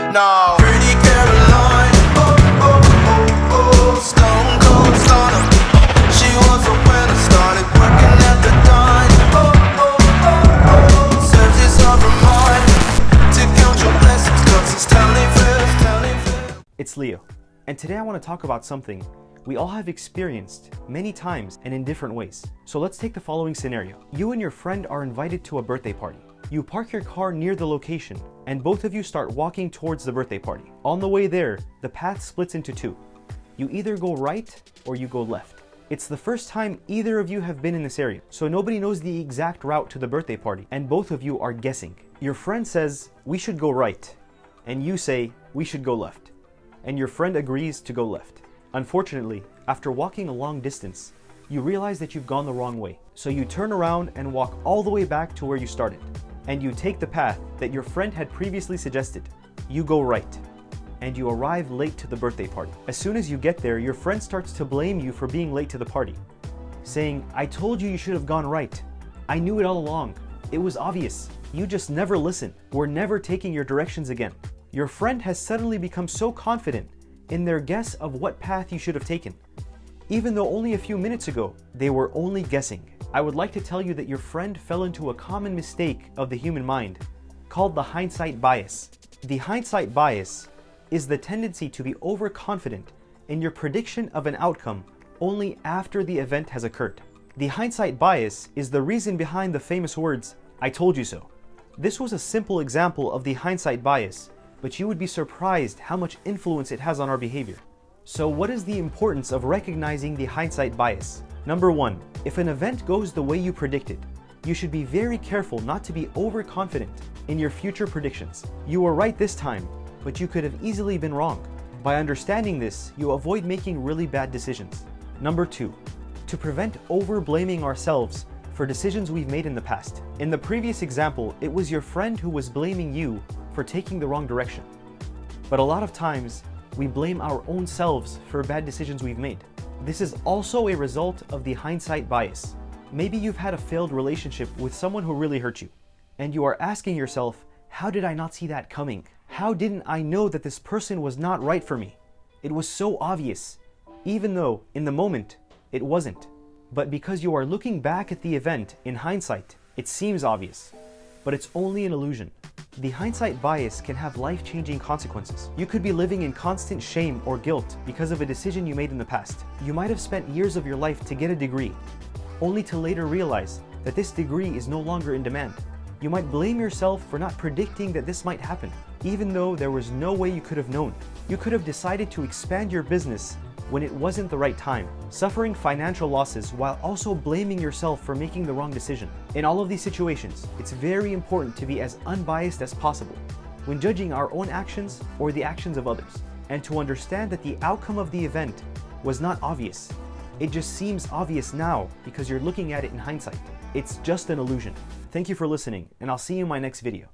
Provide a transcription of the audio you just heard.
No. Pretty Caroline, oh, oh, oh, oh. Stone cold stunner. She was a winner, started working at the dime. Oh, oh, oh, oh. Serves this up her mind to count your blessings, cause it's telling fifth. It's Leo, and today I want to talk about something we all have experienced many times and in different ways. So let's take the following scenario. You and your friend are invited to a birthday party. You park your car near the location, and both of you start walking towards the birthday party. On the way there, the path splits into two. You either go right or you go left. It's the first time either of you have been in this area, so nobody knows the exact route to the birthday party, and both of you are guessing. Your friend says, "We should go right," and you say, "We should go left," and your friend agrees to go left. Unfortunately, after walking a long distance, you realize that you've gone the wrong way. So you turn around and walk all the way back to where you started, and you take the path that your friend had previously suggested. You go right, and you arrive late to the birthday party. As soon as you get there, your friend starts to blame you for being late to the party, saying, "I told you you should have gone right. I knew it all along. It was obvious. You just never listen. We're never taking your directions again." Your friend has suddenly become so confident in their guess of what path you should have taken, even though only a few minutes ago they were only guessing. I would like to tell you that your friend fell into a common mistake of the human mind called the hindsight bias. The hindsight bias is the tendency to be overconfident in your prediction of an outcome only after the event has occurred. The hindsight bias is the reason behind the famous words, "I told you so." This was a simple example of the hindsight bias, but you would be surprised how much influence it has on our behavior. So what is the importance of recognizing the hindsight bias? Number one, if an event goes the way you predicted, you should be very careful not to be overconfident in your future predictions. You were right this time, but you could have easily been wrong. By understanding this, you avoid making really bad decisions. Number two, to prevent over-blaming ourselves for decisions we've made in the past. In the previous example, it was your friend who was blaming you for taking the wrong direction. But a lot of times, we blame our own selves for bad decisions we've made. This is also a result of the hindsight bias. Maybe you've had a failed relationship with someone who really hurt you, and you are asking yourself, "How did I not see that coming? How didn't I know that this person was not right for me? It was so obvious," even though in the moment it wasn't. But because you are looking back at the event in hindsight, it seems obvious, but it's only an illusion. The hindsight bias can have life-changing consequences. You could be living in constant shame or guilt because of a decision you made in the past. You might have spent years of your life to get a degree, only to later realize that this degree is no longer in demand. You might blame yourself for not predicting that this might happen, even though there was no way you could have known. You could have decided to expand your business when it wasn't the right time, suffering financial losses while also blaming yourself for making the wrong decision. In all of these situations, it's very important to be as unbiased as possible when judging our own actions or the actions of others, and to understand that the outcome of the event was not obvious. It just seems obvious now because you're looking at it in hindsight. It's just an illusion. Thank you for listening, and I'll see you in my next video.